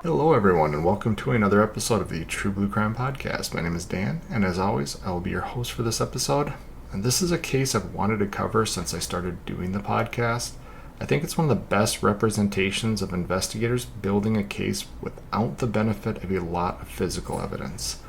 Hello, everyone, and welcome to another episode of the True Blue Crime Podcast. My name is Dan, and as always, I will be your host for this episode. And this is a case I've wanted to cover since I started doing the podcast. I think it's one of the best representations of investigators building a case without the benefit of a lot of physical evidence.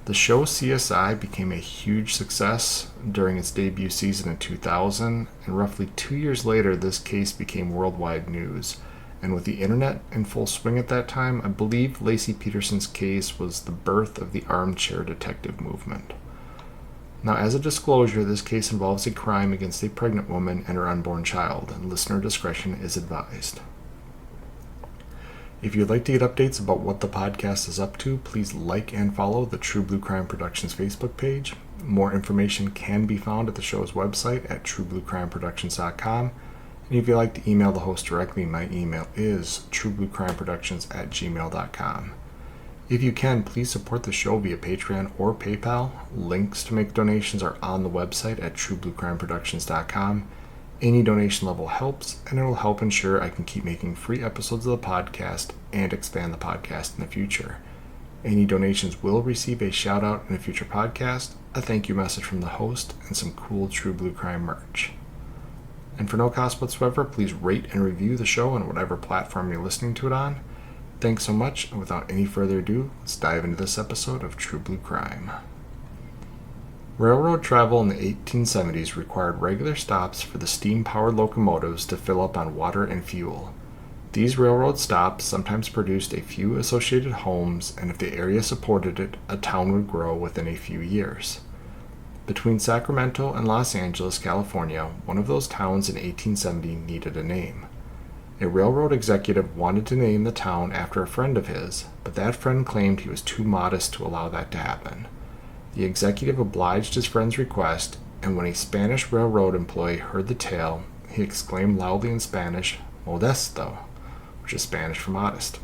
The show CSI became a huge success during its debut season in 2000, and roughly 2 years later, this case became worldwide news. And with the internet in full swing at that time, I believe Laci Peterson's case was the birth of the armchair detective movement. Now, as a disclosure, this case involves a crime against a pregnant woman and her unborn child, and listener discretion is advised. If you'd like to get updates about what the podcast is up to, please like and follow the True Blue Crime Productions Facebook page. More information can be found at the show's website at truebluecrimeproductions.com. And if you'd like to email the host directly, my email is truebluecrimeproductions@gmail.com. If you can, please support the show via Patreon or PayPal. Links to make donations are on the website at truebluecrimeproductions.com. Any donation level helps, and it will help ensure I can keep making free episodes of the podcast and expand the podcast in the future. Any donations will receive a shout out in a future podcast, a thank you message from the host, and some cool True Blue Crime merch. And for no cost whatsoever, please rate and review the show on whatever platform you're listening to it on. Thanks so much, and without any further ado, let's dive into this episode of True Blue Crime. Railroad travel in the 1870s required regular stops for the steam-powered locomotives to fill up on water and fuel. These railroad stops sometimes produced a few associated homes, and if the area supported it, a town would grow within a few years. Between Sacramento and Los Angeles, California, one of those towns in 1870 needed a name. A railroad executive wanted to name the town after a friend of his, but that friend claimed he was too modest to allow that to happen. The executive obliged his friend's request, and when a Spanish railroad employee heard the tale, he exclaimed loudly in Spanish, "Modesto," which is Spanish for modest.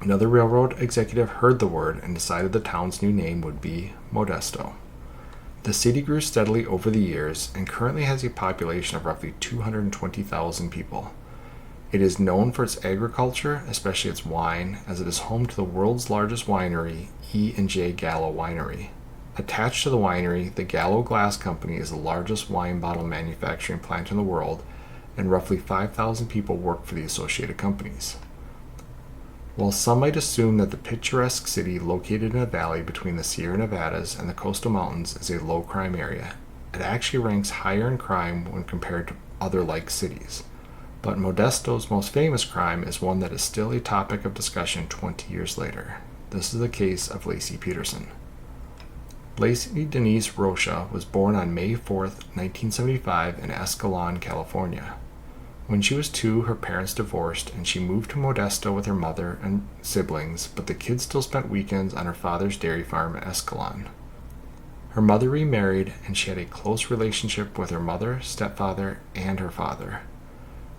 Another railroad executive heard the word and decided the town's new name would be Modesto. The city grew steadily over the years and currently has a population of roughly 220,000 people. It is known for its agriculture, especially its wine, as it is home to the world's largest winery, E&J Gallo Winery. Attached to the winery, the Gallo Glass Company is the largest wine bottle manufacturing plant in the world, and roughly 5,000 people work for the associated companies. While some might assume that the picturesque city located in a valley between the Sierra Nevadas and the coastal mountains is a low-crime area, it actually ranks higher in crime when compared to other like cities. But Modesto's most famous crime is one that is still a topic of discussion 20 years later. This is the case of Laci Peterson. Laci Denise Rocha was born on May 4, 1975 in Escalon, California. When she was 2, her parents divorced, and she moved to Modesto with her mother and siblings, but the kids still spent weekends on her father's dairy farm at Escalon. Her mother remarried, and she had a close relationship with her mother, stepfather, and her father.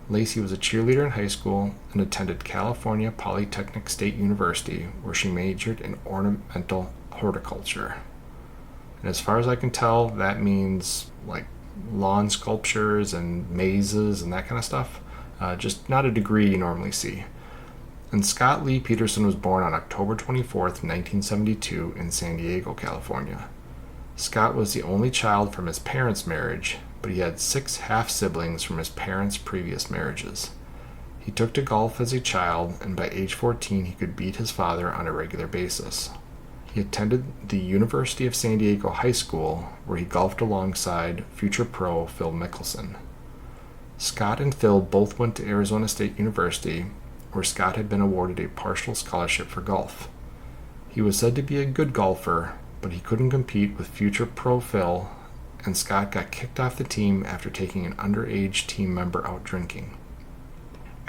Laci was a cheerleader in high school and attended California Polytechnic State University, where she majored in ornamental horticulture. And as far as I can tell, that means like lawn sculptures and mazes and that kind of stuff. Just not a degree you normally see. And Scott Lee Peterson was born on October 24th, 1972 in San Diego, California. Scott was the only child from his parents' marriage, but he had 6 half-siblings from his parents' previous marriages. He took to golf as a child, and by age 14 he could beat his father on a regular basis. He attended the University of San Diego High School, where he golfed alongside future pro Phil Mickelson. Scott and Phil both went to Arizona State University, where Scott had been awarded a partial scholarship for golf. He was said to be a good golfer, but he couldn't compete with future pro Phil, and Scott got kicked off the team after taking an underage team member out drinking.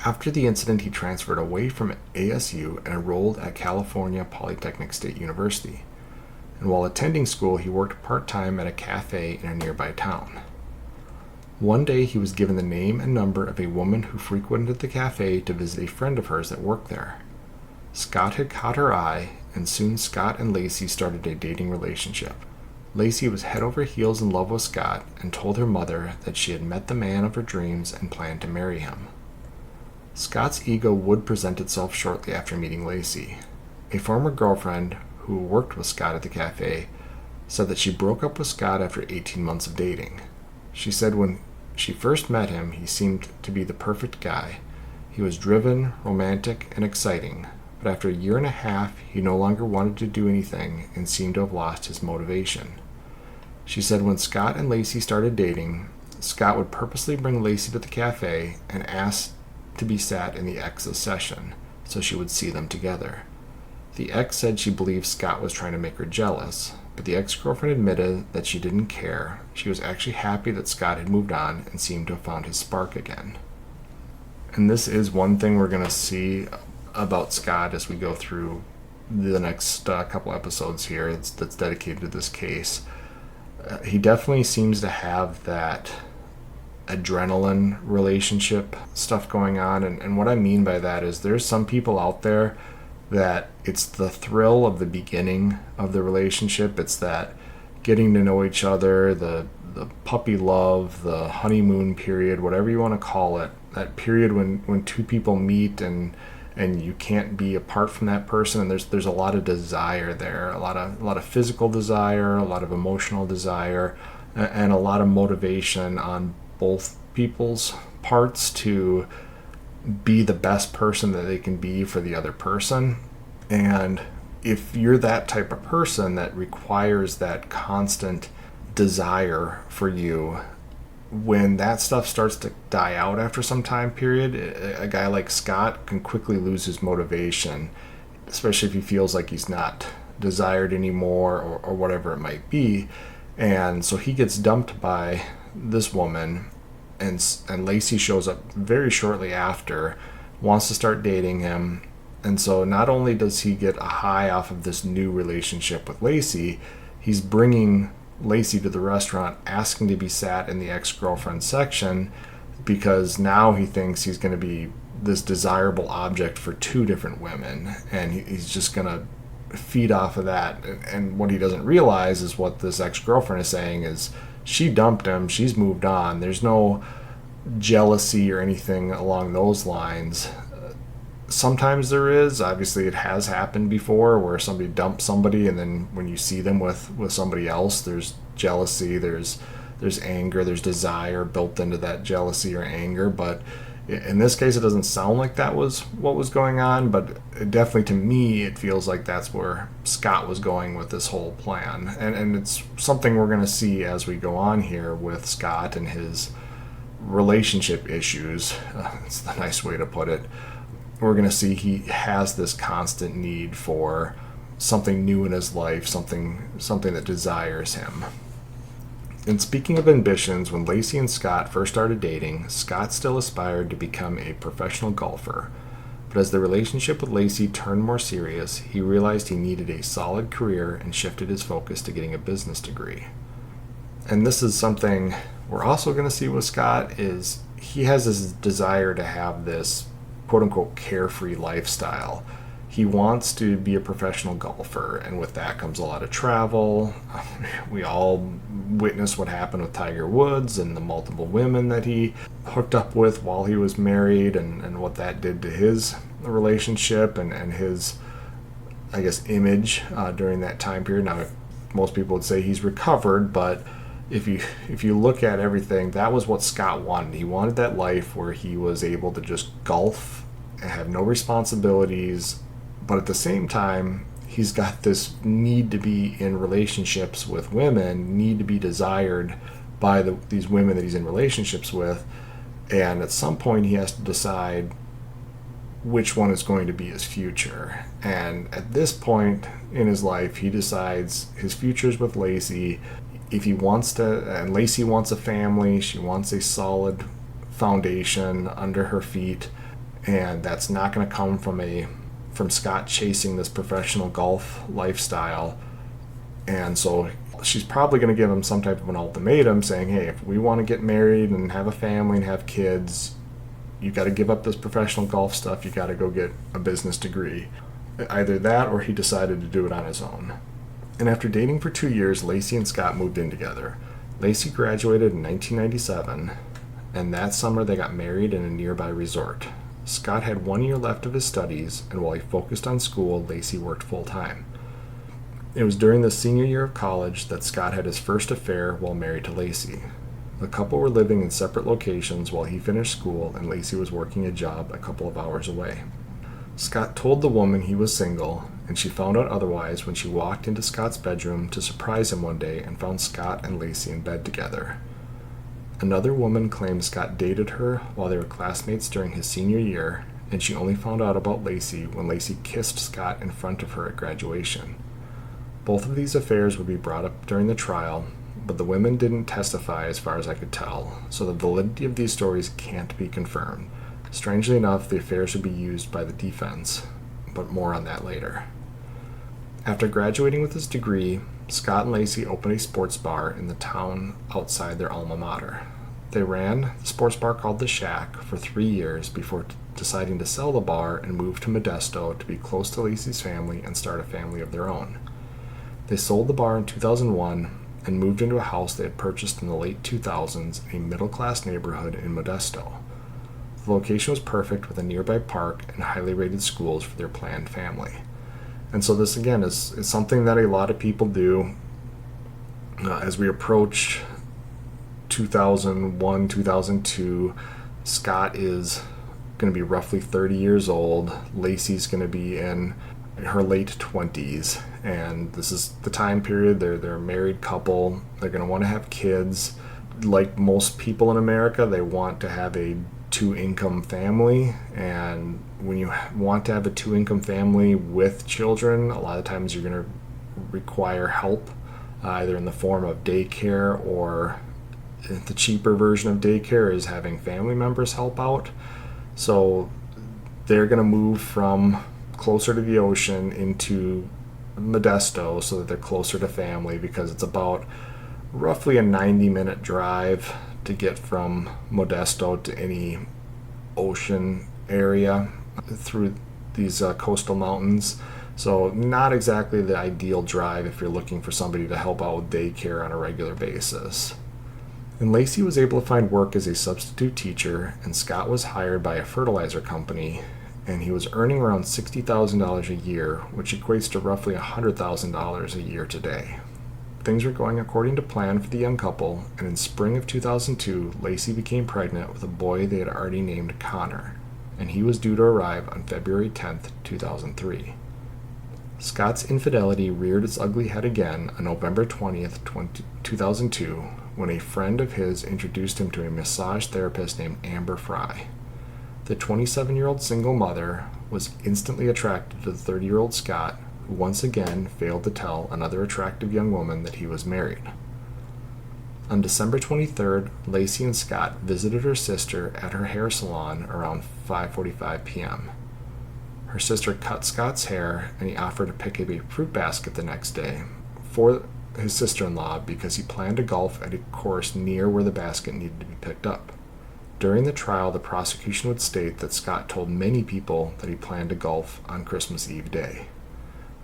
After the incident, he transferred away from ASU and enrolled at California Polytechnic State University. And while attending school, he worked part-time at a cafe in a nearby town. One day, he was given the name and number of a woman who frequented the cafe to visit a friend of hers that worked there. Scott had caught her eye, and soon Scott and Laci started a dating relationship. Laci was head over heels in love with Scott and told her mother that she had met the man of her dreams and planned to marry him. Scott's ego would present itself shortly after meeting Laci. A former girlfriend who worked with Scott at the cafe said that she broke up with Scott after 18 months of dating. She said when she first met him, he seemed to be the perfect guy. He was driven, romantic, and exciting, but after a year and a half, he no longer wanted to do anything and seemed to have lost his motivation. She said when Scott and Laci started dating, Scott would purposely bring Laci to the cafe and ask to be sat in the ex's session so she would see them together. The ex said she believed Scott was trying to make her jealous, but the ex-girlfriend admitted that she didn't care. She was actually happy that Scott had moved on and seemed to have found his spark again. And this is one thing we're going to see about Scott as we go through the next couple episodes here that's dedicated to this case. He definitely seems to have that adrenaline relationship stuff going on. And what I mean by that is there's some people out there that it's the thrill of the beginning of the relationship. It's that getting to know each other, the puppy love, the honeymoon period, whatever you want to call it, that period when two people meet and you can't be apart from that person, and there's a lot of desire there, a lot of physical desire, a lot of emotional desire, and a lot of motivation on both people's parts to be the best person that they can be for the other person. And if you're that type of person that requires that constant desire for you, when that stuff starts to die out after some time period, a guy like Scott can quickly lose his motivation, especially if he feels like he's not desired anymore or whatever it might be. And so he gets dumped by this woman, and Laci shows up very shortly after, wants to start dating him. And so not only does he get a high off of this new relationship with Laci, he's bringing Laci to the restaurant, asking to be sat in the ex-girlfriend section, because now he thinks he's going to be this desirable object for two different women, and he's just going to feed off of that. And what he doesn't realize is what this ex-girlfriend is saying is she dumped him, she's moved on. There's no jealousy or anything along those lines. Sometimes there is. Obviously, it has happened before where somebody dumps somebody, and then when you see them with somebody else, there's jealousy, there's anger, there's desire built into that jealousy or anger. But in this case, it doesn't sound like that was what was going on, but definitely to me, it feels like that's where Scott was going with this whole plan. And it's something we're going to see as we go on here with Scott and his relationship issues. It's the nice way to put it. We're going to see he has this constant need for something new in his life, something that desires him. And speaking of ambitions, when Laci and Scott first started dating, Scott still aspired to become a professional golfer. But as the relationship with Laci turned more serious, he realized he needed a solid career and shifted his focus to getting a business degree. And this is something we're also going to see with Scott, is he has this desire to have this quote-unquote carefree lifestyle. He wants to be a professional golfer, and with that comes a lot of travel. We all witnessed what happened with Tiger Woods and the multiple women that he hooked up with while he was married, and what that did to his relationship and his, I guess, image during that time period. Now, most people would say he's recovered, but if you look at everything, that was what Scott wanted. He wanted that life where he was able to just golf and have no responsibilities, but at the same time, he's got this need to be in relationships with women, need to be desired by these women that he's in relationships with, and at some point he has to decide which one is going to be his future. And at this point in his life, he decides his future is with Laci. If he wants to, and Laci wants a family, she wants a solid foundation under her feet, and that's not going to come from Scott chasing this professional golf lifestyle. And so she's probably going to give him some type of an ultimatum saying, hey, if we want to get married and have a family and have kids, you got to give up this professional golf stuff, you got to go get a business degree. Either that or he decided to do it on his own. And after dating for 2 years, Laci and Scott moved in together. Laci graduated in 1997, and that summer they got married in a nearby resort. Scott had 1 year left of his studies, and while he focused on school, Laci worked full-time. It was during the senior year of college that Scott had his first affair while married to Laci. The couple were living in separate locations while he finished school and Laci was working a job a couple of hours away. Scott told the woman he was single, and she found out otherwise when she walked into Scott's bedroom to surprise him one day and found Scott and Laci in bed together. Another woman claimed Scott dated her while they were classmates during his senior year, and she only found out about Laci when Laci kissed Scott in front of her at graduation. Both of these affairs would be brought up during the trial, but the women didn't testify as far as I could tell, so the validity of these stories can't be confirmed. Strangely enough, the affairs would be used by the defense, but more on that later. After graduating with his degree, Scott and Laci opened a sports bar in the town outside their alma mater. They ran the sports bar called The Shack for 3 years before deciding to sell the bar and move to Modesto to be close to Laci's family and start a family of their own. They sold the bar in 2001 and moved into a house they had purchased in the late 2000s in a middle-class neighborhood in Modesto. The location was perfect with a nearby park and highly rated schools for their planned family. And so this, again, is something that a lot of people do as we approach 2001, 2002. Scott is going to be roughly 30 years old. Laci's going to be in her late 20s. And this is the time period. They're a married couple. They're going to want to have kids. Like most people in America, they want to have a 2-income family, and when you want to have a 2-income family with children, a lot of times you're going to require help, either in the form of daycare, or the cheaper version of daycare is having family members help out. So they're going to move from closer to the ocean into Modesto so that they're closer to family, because it's about roughly a 90-minute drive to get from Modesto to any ocean area through these coastal mountains. So not exactly the ideal drive if you're looking for somebody to help out with daycare on a regular basis. And Laci was able to find work as a substitute teacher, and Scott was hired by a fertilizer company, and he was earning around $60,000 a year, which equates to roughly $100,000 a year today. Things were going according to plan for the young couple, and in spring of 2002, Laci became pregnant with a boy they had already named Connor, and he was due to arrive on February 10th, 2003. Scott's infidelity reared its ugly head again on November 20th, 2002, when a friend of his introduced him to a massage therapist named Amber Fry. The 27-year-old single mother was instantly attracted to the 30-year-old Scott, who once again failed to tell another attractive young woman that he was married. On December 23rd, Laci and Scott visited her sister at her hair salon around 5:45 p.m. Her sister cut Scott's hair, and he offered to pick up a fruit basket the next day for his sister-in-law because he planned to golf at a course near where the basket needed to be picked up. During the trial, the prosecution would state that Scott told many people that he planned to golf on Christmas Eve day.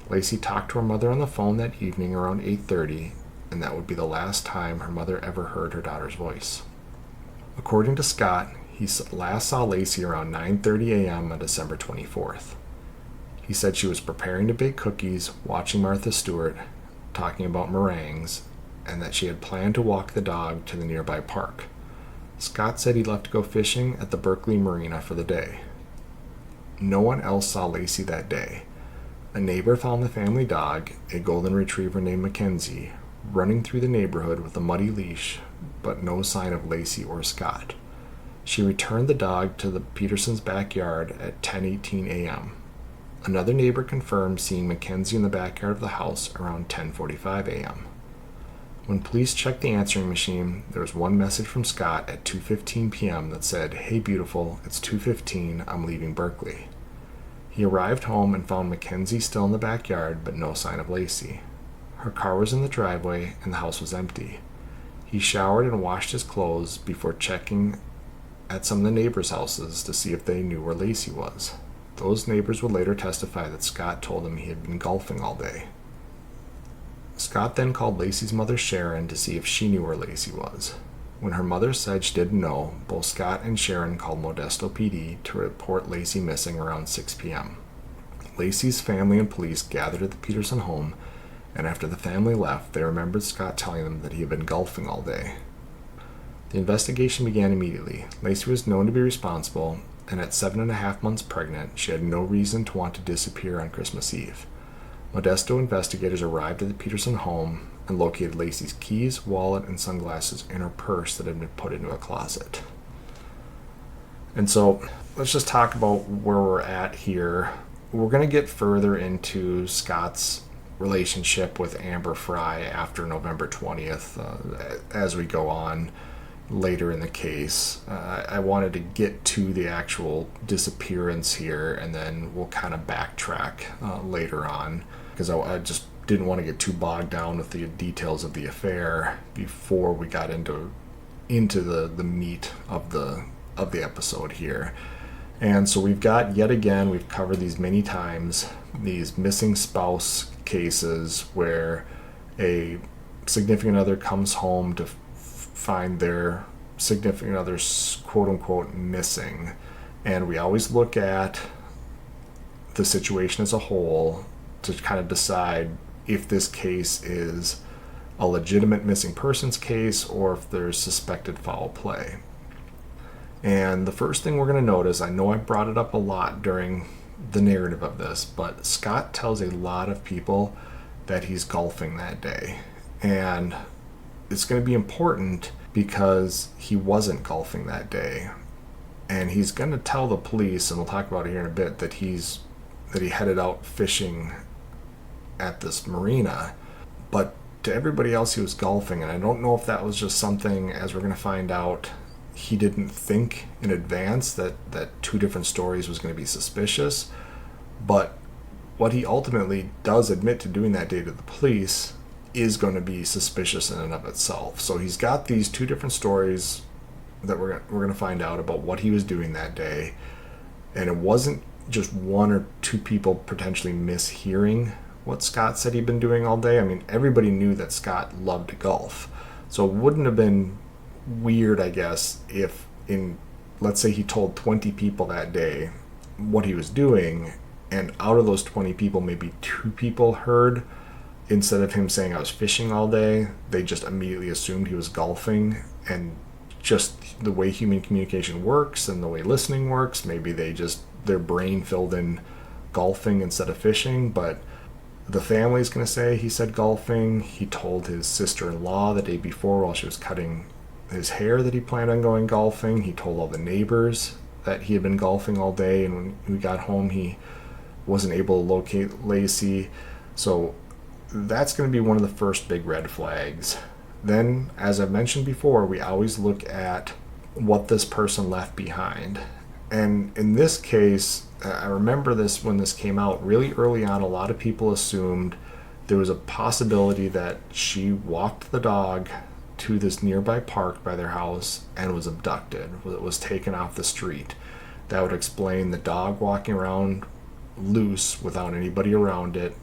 Laci talked to her mother on the phone that evening around 8:30, and that would be the last time her mother ever heard her daughter's voice. According to Scott, he last saw Laci around 9:30 a.m. on December 24th. He said she was preparing to bake cookies, watching Martha Stewart, talking about meringues, and that she had planned to walk the dog to the nearby park. Scott said he left to go fishing at the Berkeley Marina for the day. No one else saw Laci that day. A neighbor found the family dog, a golden retriever named Mackenzie, running through the neighborhood with a muddy leash, but no sign of Laci or Scott. She returned the dog to the Peterson's backyard at 10:18 a.m. Another neighbor confirmed seeing Mackenzie in the backyard of the house around 10:45 a.m. When police checked the answering machine, there was one message from Scott at 2:15 p.m. that said, "Hey beautiful, it's 2:15, I'm leaving Berkeley." He arrived home and found Mackenzie still in the backyard, but no sign of Laci. Her car was in the driveway and the house was empty. He showered and washed his clothes before checking at some of the neighbors' houses to see if they knew where Laci was. Those neighbors would later testify that Scott told them he had been golfing all day. Scott then called Laci's mother Sharon to see if she knew where Laci was. When her mother said she didn't know, both Scott and Sharon called Modesto PD to report Laci missing around 6 p.m. Laci's family and police gathered at the Peterson home, and after the family left, they remembered Scott telling them that he had been golfing all day. The investigation began immediately. Laci was known to be responsible, and at 7.5 months pregnant, she had no reason to want to disappear on Christmas Eve. Modesto investigators arrived at the Peterson home and located Laci's keys, wallet, and sunglasses in her purse that had been put into a closet. And so, let's just talk about where we're at here. We're going to get further into Scott's relationship with Amber Fry after November 20th as we go on later in the case. I wanted to get to the actual disappearance here, and then we'll kind of backtrack later on, because I just didn't want to get too bogged down with the details of the affair before we got into the meat of the episode here. And so we've got, yet again, we've covered these many times, these missing spouse cases where a significant other comes home to find their significant other's quote-unquote missing. And we always look at the situation as a whole to kind of decide if this case is a legitimate missing persons case or if there's suspected foul play. And the first thing we're going to notice, I know I brought it up a lot during the narrative of this, but Scott tells a lot of people that he's golfing that day. And it's going to be important because he wasn't golfing that day. And he's going to tell the police, and we'll talk about it here in a bit, that he headed out fishing at this marina. But to everybody else, he was golfing. And I don't know if that was just something, as we're going to find out, he didn't think in advance that two different stories was going to be suspicious. But what he ultimately does admit to doing that day to the police is going to be suspicious in and of itself. So he's got these two different stories that we're going to find out about what he was doing that day. And it wasn't just one or two people potentially mishearing what Scott said he'd been doing all day. I mean, everybody knew that Scott loved to golf. So it wouldn't have been weird, I guess, if let's say he told 20 people that day what he was doing, and out of those 20 people, maybe 2 people heard, instead of him saying I was fishing all day, they just immediately assumed he was golfing. And just the way human communication works and the way listening works, maybe their brain filled in golfing instead of fishing. But the family's going to say he said golfing. He told his sister-in-law the day before while she was cutting his hair that he planned on going golfing. He told all the neighbors that he had been golfing all day, and when we got home he wasn't able to locate Laci. So that's going to be one of the first big red flags. Then, as I've mentioned before, we always look at what this person left behind. And in this case, I remember this when this came out really early on, a lot of people assumed there was a possibility that she walked the dog to this nearby park by their house and was abducted, was taken off the street. That would explain the dog walking around loose without anybody around it,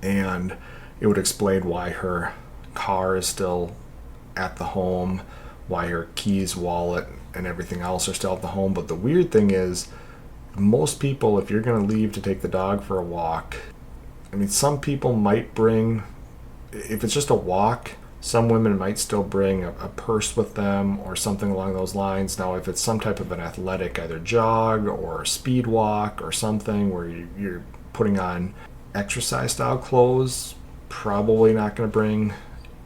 and it would explain why her car is still at the home, why her keys, wallet, and everything else are still at the home. But the weird thing is, most people, if you're going to leave to take the dog for a walk, I mean, some people might bring, if it's just a walk, some women might still bring a purse with them or something along those lines. Now, if it's some type of an athletic, either jog or speed walk or something where you're putting on exercise style clothes, probably not going to bring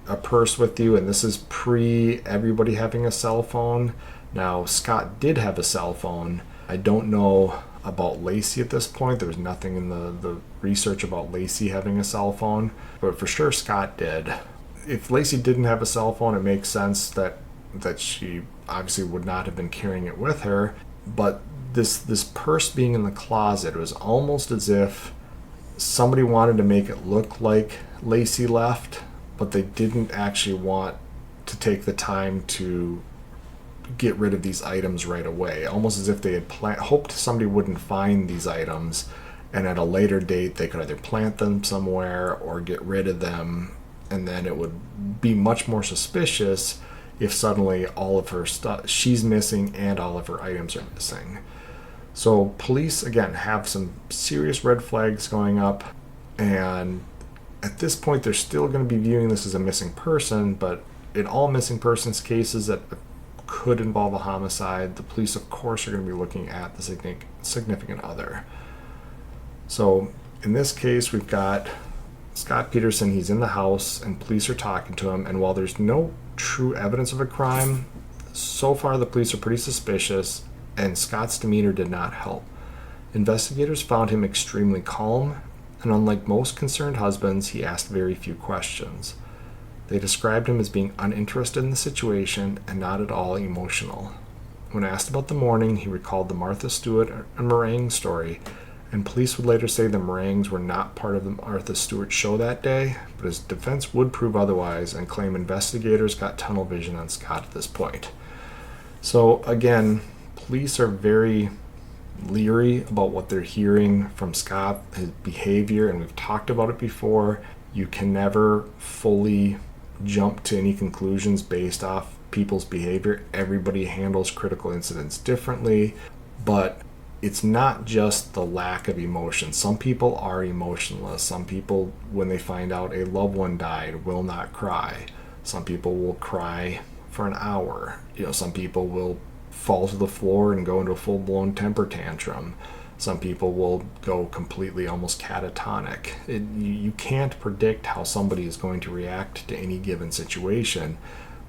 a purse with you. And this is pre everybody having a cell phone. Now, Scott did have a cell phone. I don't know about Laci at this point. There was nothing in the research about Laci having a cell phone, but for sure Scott did. If Laci didn't have a cell phone, it makes sense that she obviously would not have been carrying it with her. But this purse being in the closet, it was almost as if somebody wanted to make it look like Laci left, but they didn't actually want to take the time to get rid of these items right away. Almost as if they had hoped somebody wouldn't find these items, and at a later date they could either plant them somewhere or get rid of them, and then it would be much more suspicious if suddenly all of her stuff, she's missing and all of her items are missing. So police, again, have some serious red flags going up, and at this point they're still going to be viewing this as a missing person, but in all missing persons cases that could involve a homicide, the police of course are going to be looking at the significant other. So in this case, we've got Scott Peterson. He's in the house and police are talking to him, and while there's no true evidence of a crime, so far the police are pretty suspicious, and Scott's demeanor did not help. Investigators found him extremely calm, and unlike most concerned husbands, he asked very few questions. They described him as being uninterested in the situation and not at all emotional. When asked about the morning, he recalled the Martha Stewart and meringue story, and police would later say the meringues were not part of the Martha Stewart show that day, but his defense would prove otherwise and claim investigators got tunnel vision on Scott at this point. So again, police are very leery about what they're hearing from Scott, his behavior, and we've talked about it before. You can never fully jump to any conclusions based off people's behavior. Everybody handles critical incidents differently, but it's not just the lack of emotion. Some people are emotionless. Some people, when they find out a loved one died, will not cry. Some people will cry for an hour. Some people will fall to the floor and go into a full-blown temper tantrum. Some people will go completely almost catatonic. You can't predict how somebody is going to react to any given situation,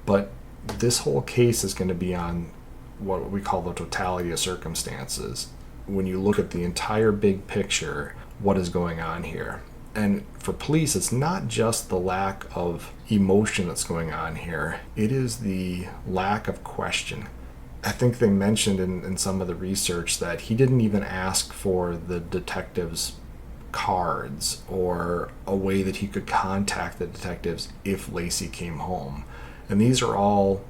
but this whole case is going to be on what we call the totality of circumstances. When you look at the entire big picture, what is going on here? And for police, it's not just the lack of emotion that's going on here. It is the lack of question. I think they mentioned in some of the research that he didn't even ask for the detectives' cards or a way that he could contact the detectives if Laci came home. And these are all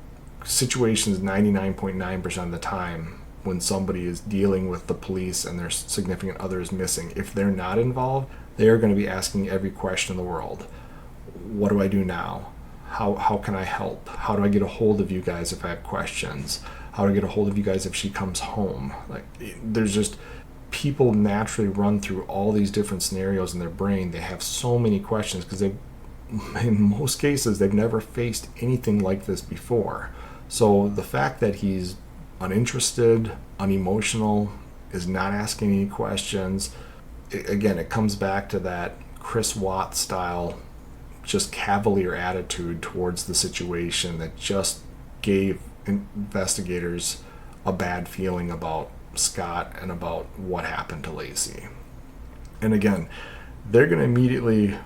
situations 99.9% of the time when somebody is dealing with the police and their significant other is missing. If they're not involved, they are going to be asking every question in the world. What do I do now? How can I help? How do I get a hold of you guys if I have questions? How do I get a hold of you guys if she comes home? There's just, people naturally run through all these different scenarios in their brain. They have so many questions because in most cases, they've never faced anything like this before. So the fact that he's uninterested, unemotional, is not asking any questions, again, it comes back to that Chris Watt style, just cavalier attitude towards the situation that just gave investigators a bad feeling about Scott and about what happened to Laci. And again, they're going to immediately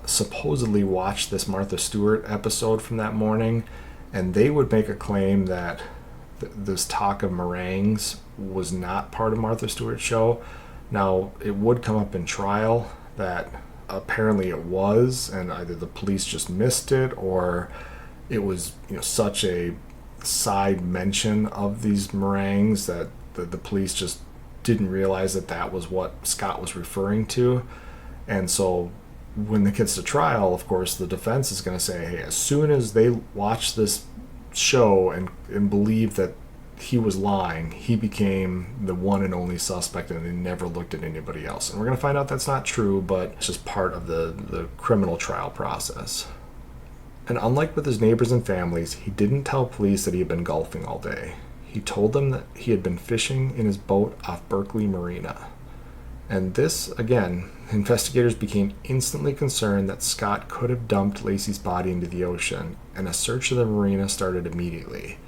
supposedly watch this Martha Stewart episode from that morning, and they would make a claim that this talk of meringues was not part of Martha Stewart's show. Now, it would come up in trial that apparently it was, and either the police just missed it or it was such a side mention of these meringues that the police just didn't realize that was what Scott was referring to. And so when it gets to trial, of course, the defense is going to say, hey, as soon as they watch this show and believe that he was lying, he became the one and only suspect and they never looked at anybody else. And we're going to find out that's not true, but it's just part of the criminal trial process. And unlike with his neighbors and families, he didn't tell police that he had been golfing all day. He told them that he had been fishing in his boat off Berkeley Marina. And this, again, investigators became instantly concerned that Scott could have dumped Laci's body into the ocean, and a search of the marina started immediately.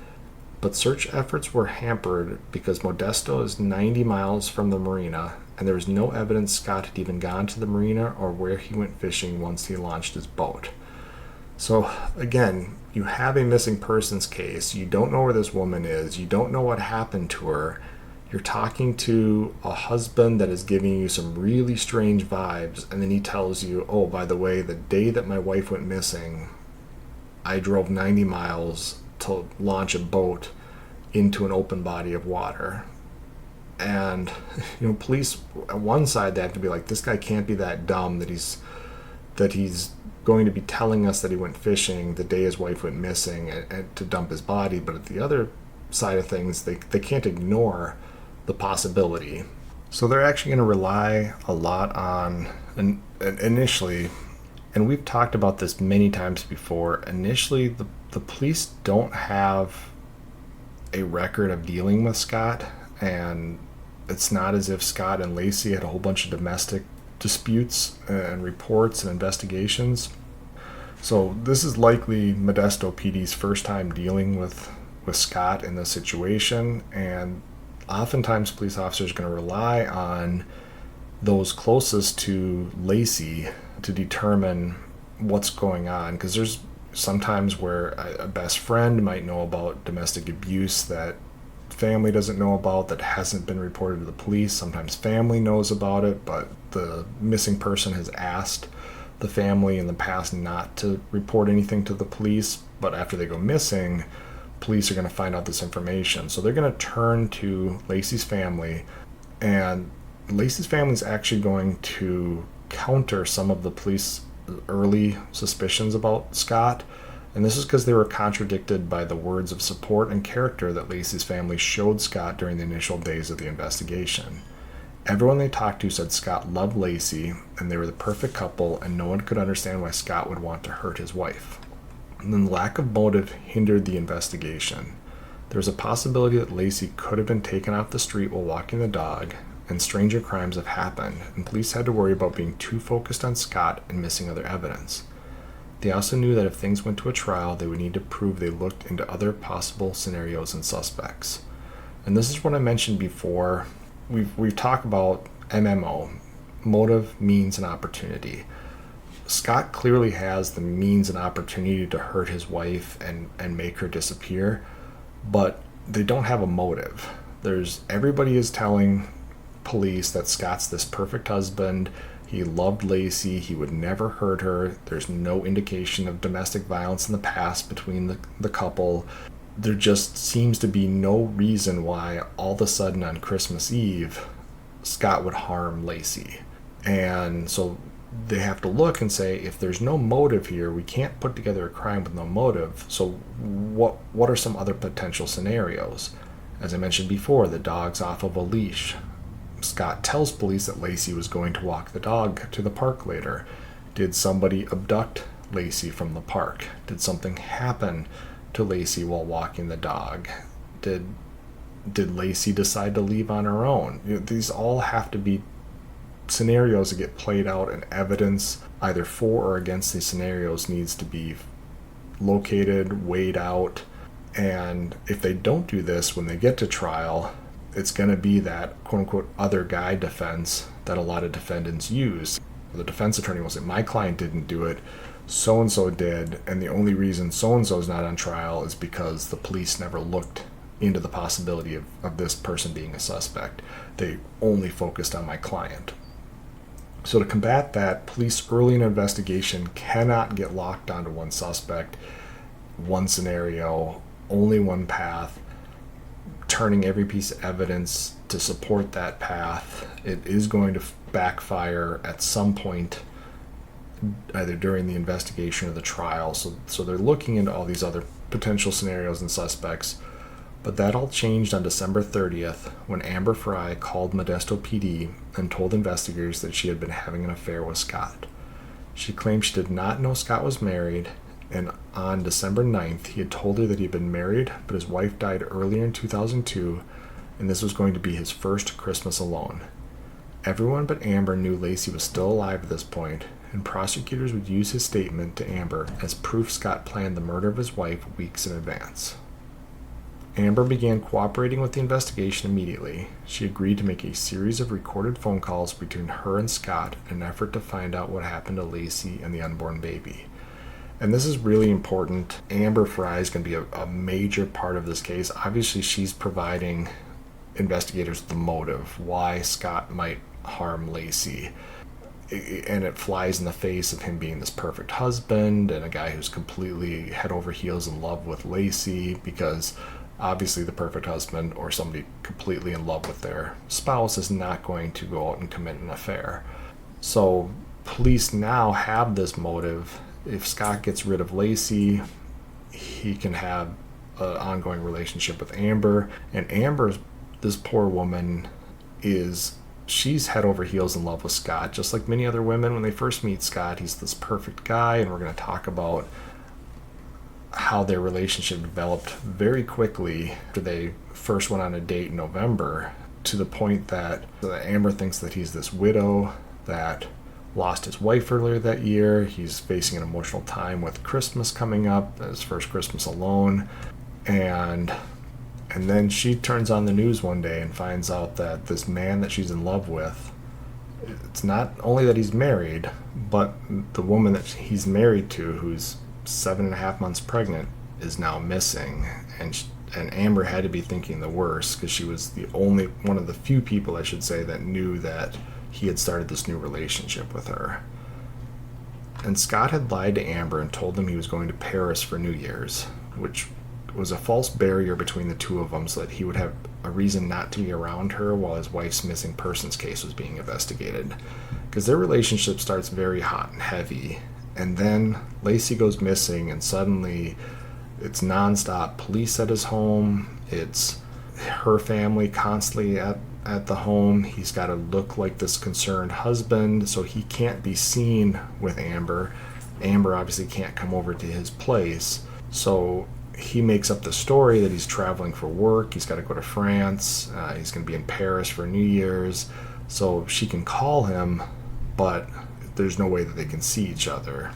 But search efforts were hampered because Modesto is 90 miles from the marina, and there was no evidence Scott had even gone to the marina or where he went fishing once he launched his boat. So again, you have a missing persons case. You don't know where this woman is. You don't know what happened to her. You're talking to a husband that is giving you some really strange vibes, and then he tells you, oh, by the way, the day that my wife went missing, I drove 90 miles to launch a boat into an open body of water. And police on one side, they have to be like, this guy can't be that dumb that he's going to be telling us that he went fishing the day his wife went missing and to dump his body. But at the other side of things, they can't ignore the possibility. So they're actually going to rely a lot on, initially, and we've talked about this many times before, initially the police don't have a record of dealing with Scott, and it's not as if Scott and Laci had a whole bunch of domestic disputes and reports and investigations. So this is likely Modesto PD's first time dealing with Scott in this situation, and oftentimes police officers are going to rely on those closest to Laci to determine what's going on, because there's sometimes where a best friend might know about domestic abuse that family doesn't know about, that hasn't been reported to the police. Sometimes family knows about it, but the missing person has asked the family in the past not to report anything to the police, but after they go missing, police are going to find out this information. So they're going to turn to Laci's family, and Laci's family is actually going to counter some of the police early suspicions about Scott, and this is because they were contradicted by the words of support and character that Laci's family showed Scott during the initial days of the investigation. Everyone they talked to said Scott loved Laci, and they were the perfect couple, and no one could understand why Scott would want to hurt his wife. And then the lack of motive hindered the investigation. There was a possibility that Laci could have been taken off the street while walking the dog, and stranger crimes have happened, and police had to worry about being too focused on Scott and missing other evidence. They also knew that if things went to a trial, they would need to prove they looked into other possible scenarios and suspects. And this is what I mentioned before. We've talked about MMO, motive, means, and opportunity. Scott clearly has the means and opportunity to hurt his wife and make her disappear, but they don't have a motive. Everybody is telling police that Scott's this perfect husband. He loved Laci. He would never hurt her. There's no indication of domestic violence in the past between the couple. There just seems to be no reason why all of a sudden on Christmas Eve, Scott would harm Laci. And so they have to look and say, if there's no motive here, we can't put together a crime with no motive. So what are some other potential scenarios? As I mentioned before, the dog's off of a leash. Scott tells police that Laci was going to walk the dog to the park later. Did somebody abduct Laci from the park? Did something happen to Laci while walking the dog? Did Laci decide to leave on her own? These all have to be scenarios that get played out, and evidence either for or against these scenarios needs to be located, weighed out. And if they don't do this when they get to trial, it's going to be that quote-unquote other guy defense that a lot of defendants use. The defense attorney will say, my client didn't do it, so-and-so did, and the only reason so-and-so is not on trial is because the police never looked into the possibility of this person being a suspect. They only focused on my client. So to combat that, police early in an investigation cannot get locked onto one suspect, one scenario, only one path, turning every piece of evidence to support that path. It is going to backfire at some point, either during the investigation or the trial. So they're looking into all these other potential scenarios and suspects. But that all changed on December 30th when Amber Frey called Modesto PD and told investigators that she had been having an affair with Scott. She claimed she did not know Scott was married, and on December 9th, he had told her that he had been married, but his wife died earlier in 2002, and this was going to be his first Christmas alone. Everyone but Amber knew Laci was still alive at this point, and prosecutors would use his statement to Amber as proof Scott planned the murder of his wife weeks in advance. Amber began cooperating with the investigation immediately. She agreed to make a series of recorded phone calls between her and Scott in an effort to find out what happened to Laci and the unborn baby. And this is really important. Amber Frey is going to be a major part of this case. Obviously, she's providing investigators the motive, why Scott might harm Laci. And it flies in the face of him being this perfect husband and a guy who's completely head over heels in love with Laci, because obviously the perfect husband or somebody completely in love with their spouse is not going to go out and commit an affair. So police now have this motive, if Scott gets rid of Laci, he can have an ongoing relationship with Amber. And Amber, this poor woman, she's head over heels in love with Scott, just like many other women. When they first meet Scott, he's this perfect guy, and we're going to talk about how their relationship developed very quickly after they first went on a date in November, to the point that Amber thinks that he's this widow that lost his wife earlier that year. He's facing an emotional time with Christmas coming up, his first Christmas alone. And then she turns on the news one day and finds out that this man that she's in love with, it's not only that he's married, but the woman that he's married to, who's 7.5 months pregnant, is now missing. And Amber had to be thinking the worst, because she was the only one of the few people, I should say, that knew that he had started this new relationship with her. And Scott had lied to Amber and told them he was going to Paris for New Year's, which was a false barrier between the two of them, so that he would have a reason not to be around her while his wife's missing persons case was being investigated. Because their relationship starts very hot and heavy, and then Laci goes missing, and suddenly it's nonstop police at his home. It's her family constantly at the home. He's got to look like this concerned husband, so he can't be seen with Amber. Amber obviously can't come over to his place, so he makes up the story that he's traveling for work. He's got to go to France. He's going to be in Paris for New Year's, so she can call him, but there's no way that they can see each other.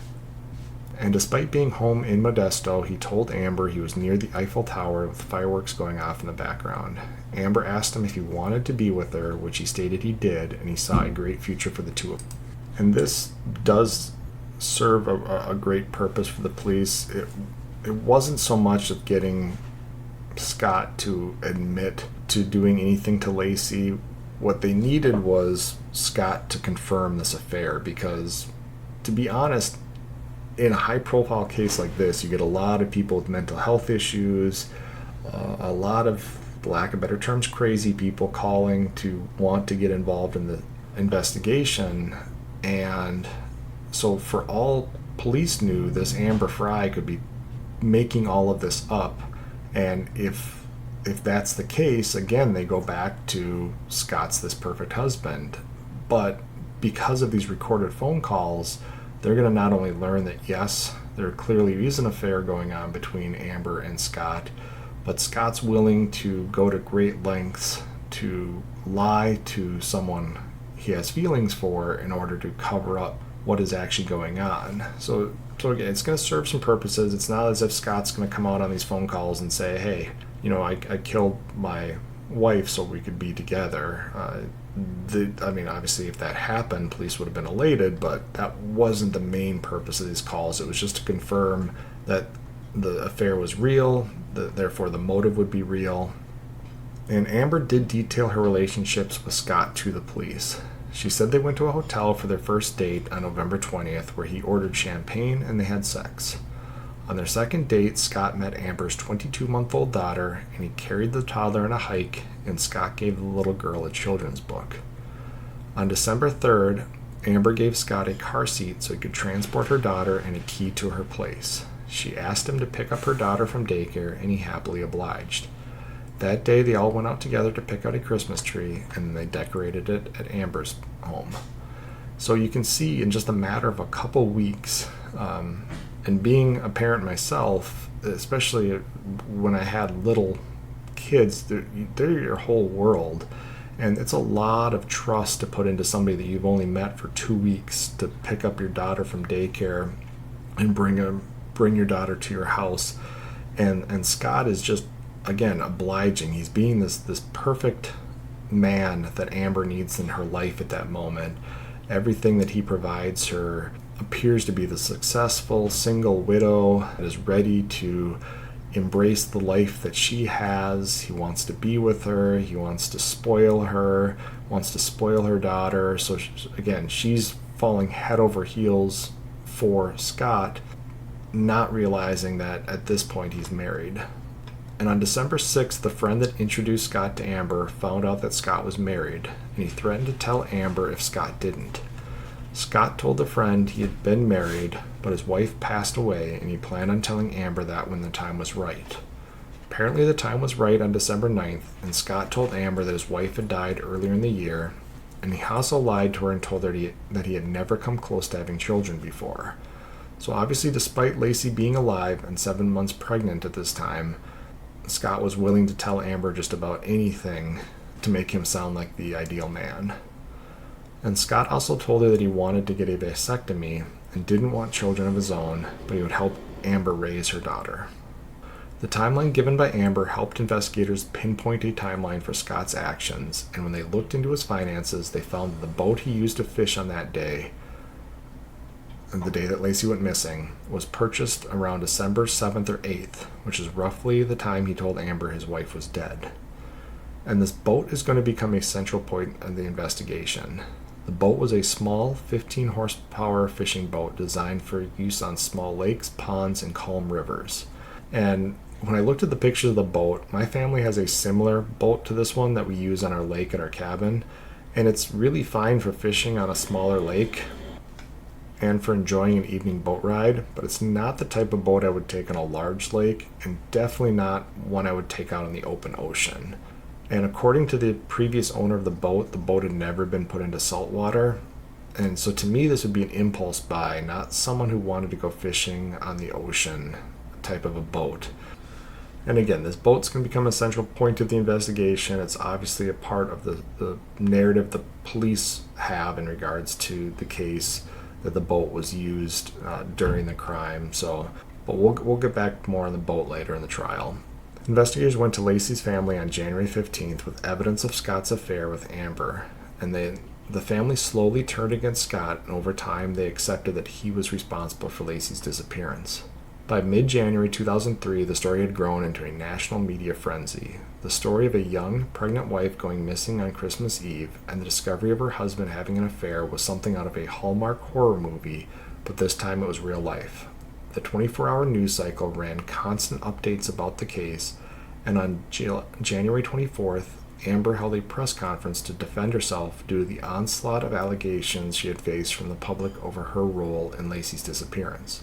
And despite being home in Modesto, he told Amber he was near the Eiffel Tower with fireworks going off in the background. Amber asked him if he wanted to be with her, which he stated he did, and he saw a great future for the two of them. And this does serve a great purpose for the police. It wasn't so much of getting Scott to admit to doing anything to Laci. What they needed was Scott to confirm this affair, because, to be honest, in a high-profile case like this, you get a lot of people with mental health issues, a lot of, for lack of better terms, crazy people calling to want to get involved in the investigation. And so for all police knew, this Amber Fry could be making all of this up. And if that's the case, again, they go back to Scott's this perfect husband. But because of these recorded phone calls, they're going to not only learn that, yes, there clearly is an affair going on between Amber and Scott, but Scott's willing to go to great lengths to lie to someone he has feelings for in order to cover up what is actually going on. So again, it's going to serve some purposes. It's not as if Scott's going to come out on these phone calls and say, hey, I killed my wife so we could be together. Obviously, if that happened, police would have been elated, but that wasn't the main purpose of these calls. It was just to confirm that the affair was real, therefore the motive would be real. And Amber did detail her relationships with Scott to the police. She said they went to a hotel for their first date on November 20th, where he ordered champagne and they had sex. On their second date, Scott met Amber's 22-month-old daughter, and he carried the toddler on a hike, and Scott gave the little girl a children's book. On December 3rd, Amber gave Scott a car seat so he could transport her daughter and a key to her place. She asked him to pick up her daughter from daycare, and he happily obliged. That day, they all went out together to pick out a Christmas tree, and they decorated it at Amber's home. So you can see, in just a matter of a couple weeks, and being a parent myself, especially when I had little kids, they're your whole world. And it's a lot of trust to put into somebody that you've only met for 2 weeks, to pick up your daughter from daycare and bring your daughter to your house. And Scott is just, again, obliging. He's being this perfect man that Amber needs in her life at that moment. Everything that he provides her appears to be the successful single widow that is ready to embrace the life that she has. He wants to be with her. He wants to spoil her, wants to spoil her daughter. So again, she's falling head over heels for Scott, not realizing that at this point he's married. And on December 6th, the friend that introduced Scott to Amber found out that Scott was married, and he threatened to tell Amber if Scott didn't. Scott told a friend he had been married, but his wife passed away, and he planned on telling Amber that when the time was right. Apparently, the time was right on December 9th, and Scott told Amber that his wife had died earlier in the year, and he also lied to her and told her that he had never come close to having children before. So obviously, despite Laci being alive and 7 months pregnant at this time, Scott was willing to tell Amber just about anything to make him sound like the ideal man. And Scott also told her that he wanted to get a vasectomy and didn't want children of his own, but he would help Amber raise her daughter. The timeline given by Amber helped investigators pinpoint a timeline for Scott's actions, and when they looked into his finances, they found that the boat he used to fish on that day, the day that Laci went missing, was purchased around December 7th or 8th, which is roughly the time he told Amber his wife was dead. And this boat is going to become a central point of the investigation. The boat was a small 15 horsepower fishing boat designed for use on small lakes, ponds, and calm rivers. And when I looked at the pictures of the boat, my family has a similar boat to this one that we use on our lake at our cabin, and it's really fine for fishing on a smaller lake and for enjoying an evening boat ride, but it's not the type of boat I would take on a large lake, and definitely not one I would take out in the open ocean. And according to the previous owner of the boat had never been put into salt water, and so to me this would be an impulse buy, not someone who wanted to go fishing on the ocean type of a boat. And again, this boat's going to become a central point of the investigation. It's obviously a part of the narrative the police have in regards to the case that the boat was used during the crime. But we'll get back more on the boat later in the trial. Investigators went to Laci's family on January 15th with evidence of Scott's affair with Amber, and the family slowly turned against Scott, and over time they accepted that he was responsible for Laci's disappearance. By mid-January 2003, the story had grown into a national media frenzy. The story of a young, pregnant wife going missing on Christmas Eve and the discovery of her husband having an affair was something out of a Hallmark horror movie, but this time it was real life. The 24-hour news cycle ran constant updates about the case, and on January 24th, Amber held a press conference to defend herself due to the onslaught of allegations she had faced from the public over her role in Laci's disappearance.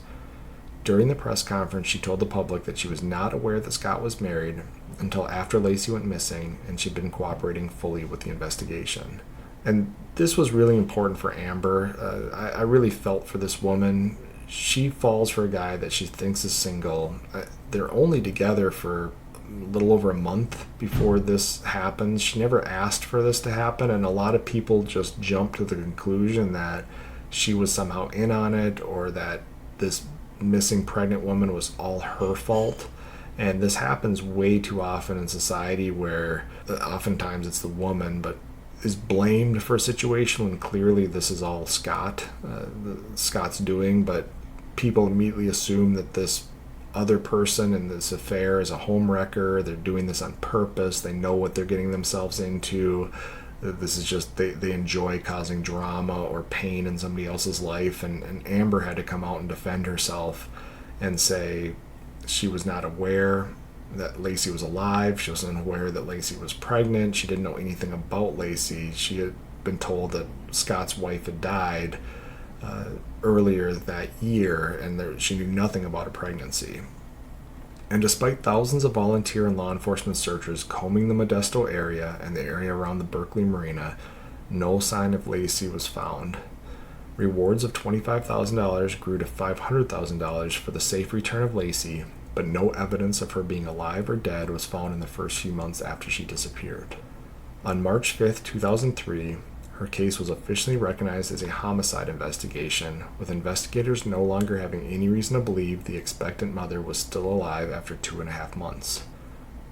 During the press conference, she told the public that she was not aware that Scott was married until after Laci went missing, and she'd been cooperating fully with the investigation. And this was really important for Amber. I really felt for this woman. She falls for a guy that she thinks is single. They're only together for a little over a month before this happens. She never asked for this to happen, and a lot of people just jumped to the conclusion that she was somehow in on it, or that this missing pregnant woman was all her fault. And this happens way too often in society, where oftentimes it's the woman but is blamed for a situation when clearly this is all Scott's doing, but people immediately assume that this other person in this affair is a homewrecker. They're doing this on purpose. They know what they're getting themselves into. This is just, they enjoy causing drama or pain in somebody else's life. And Amber had to come out and defend herself and say she was not aware that Laci was alive. She wasn't aware that Laci was pregnant. She didn't know anything about Laci. She had been told that Scott's wife had died earlier that year, and she knew nothing about a pregnancy. And despite thousands of volunteer and law enforcement searchers combing the Modesto area and the area around the Berkeley Marina, no sign of Laci was found. Rewards of $25,000 grew to $500,000 for the safe return of Laci, but no evidence of her being alive or dead was found in the first few months after she disappeared. On March 5th, 2003, her case was officially recognized as a homicide investigation, with investigators no longer having any reason to believe the expectant mother was still alive after 2.5 months.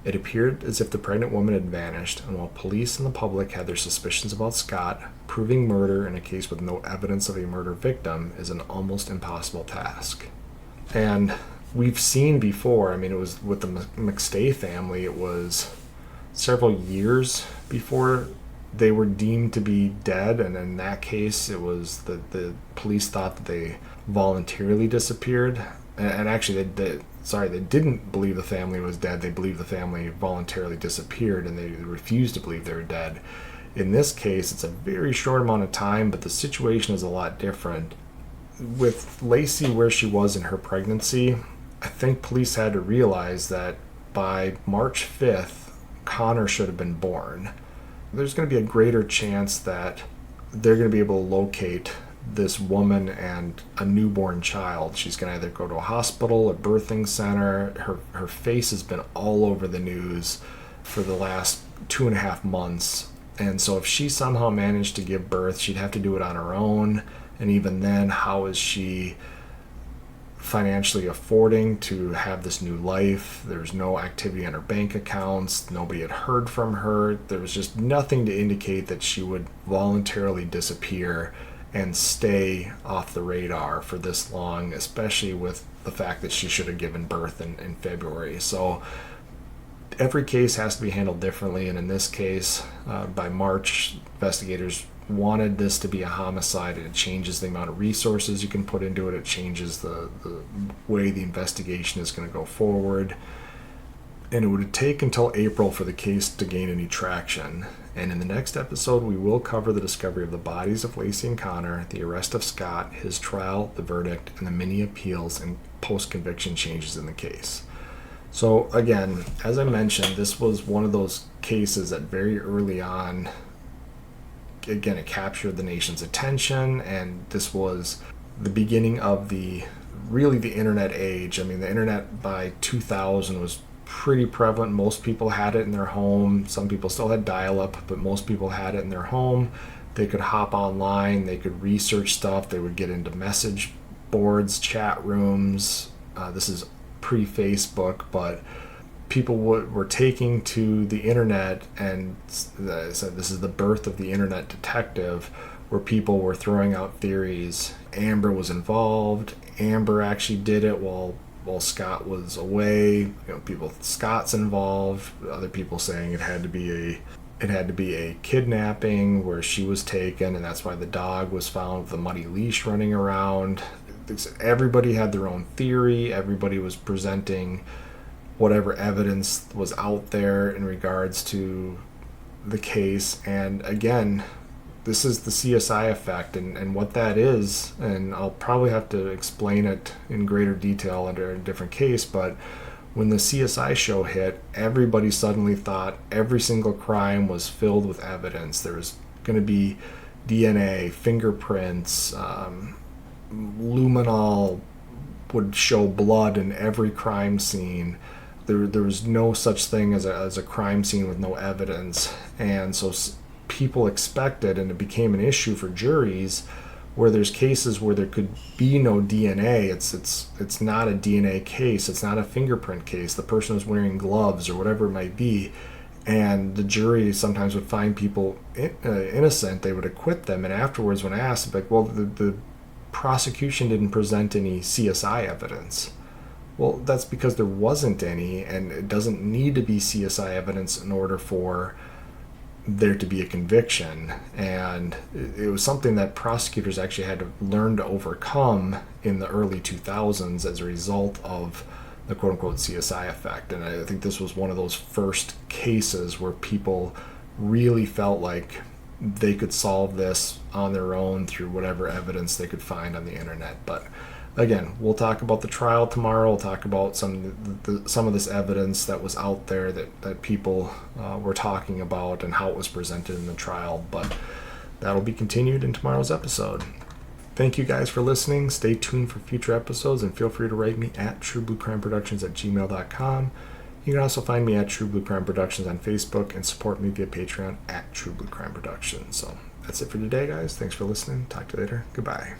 It appeared as if the pregnant woman had vanished, and while police and the public had their suspicions about Scott, proving murder in a case with no evidence of a murder victim is an almost impossible task. And we've seen before, it was with the McStay family, it was several years before they were deemed to be dead, and in that case it was the police thought that they voluntarily disappeared, and actually they didn't believe the family was dead. They believed the family voluntarily disappeared, and they refused to believe they were dead. In this case, it's a very short amount of time, but the situation is a lot different. With Laci, where she was in her pregnancy, I think police had to realize that by March 5th, Connor should have been born. There's going to be a greater chance that they're going to be able to locate this woman and a newborn child. She's going to either go to a hospital, a birthing center. Her face has been all over the news for the last 2.5 months. And so if she somehow managed to give birth, she'd have to do it on her own. And even then, how is she financially affording to have this new life? There's no activity on her bank accounts. Nobody had heard from her. There was just nothing to indicate that she would voluntarily disappear and stay off the radar for this long, especially with the fact that she should have given birth in February. So every case has to be handled differently, and in this case, by March, investigators wanted this to be a homicide. It changes the amount of resources you can put into it. It changes the way the investigation is going to go forward. And it would take until April for the case to gain any traction. And in the next episode, we will cover the discovery of the bodies of Laci and Connor, the arrest of Scott, his trial, the verdict, and the many appeals and post-conviction changes in the case. So again, as I mentioned, this was one of those cases that very early on, again, it captured the nation's attention, and this was the beginning of the internet age. I mean, the internet by 2000 was pretty prevalent. Most people had it in their home. Some people still had dial-up, but most people had it in their home. They could hop online, they could research stuff, they would get into message boards, chat rooms. This is pre-Facebook, but people were taking to the internet, and so this is the birth of the internet detective, where people were throwing out theories. Amber was involved. Amber actually did it while Scott was away. Scott's involved. Other people saying it had to be a kidnapping where she was taken, and that's why the dog was found with a muddy leash running around. Everybody had their own theory. Everybody was presenting whatever evidence was out there in regards to the case. And again, this is the CSI effect, and what that is, and I'll probably have to explain it in greater detail under a different case, but when the CSI show hit, everybody suddenly thought every single crime was filled with evidence. There was going to be DNA, fingerprints, luminol would show blood in every crime scene. There was no such thing as a crime scene with no evidence, and so people expected, and it became an issue for juries, where there's cases where there could be no DNA. It's not a DNA case. It's not a fingerprint case. The person was wearing gloves or whatever it might be, and the jury sometimes would find people innocent. They would acquit them, and afterwards, when asked, like, well, the prosecution didn't present any CSI evidence. Well, that's because there wasn't any, and it doesn't need to be CSI evidence in order for there to be a conviction. And it was something that prosecutors actually had to learn to overcome in the early 2000s as a result of the quote-unquote CSI effect. And I think this was one of those first cases where people really felt like they could solve this on their own through whatever evidence they could find on the internet. But again, we'll talk about the trial tomorrow. We'll talk about some of this evidence that was out there that people were talking about and how it was presented in the trial. But that'll be continued in tomorrow's episode. Thank you guys for listening. Stay tuned for future episodes, and feel free to write me at truebluecrimeproductions@gmail.com. You can also find me at True Blue Crime Productions on Facebook and support me via Patreon at True Blue Crime Productions. So that's it for today, guys. Thanks for listening. Talk to you later. Goodbye.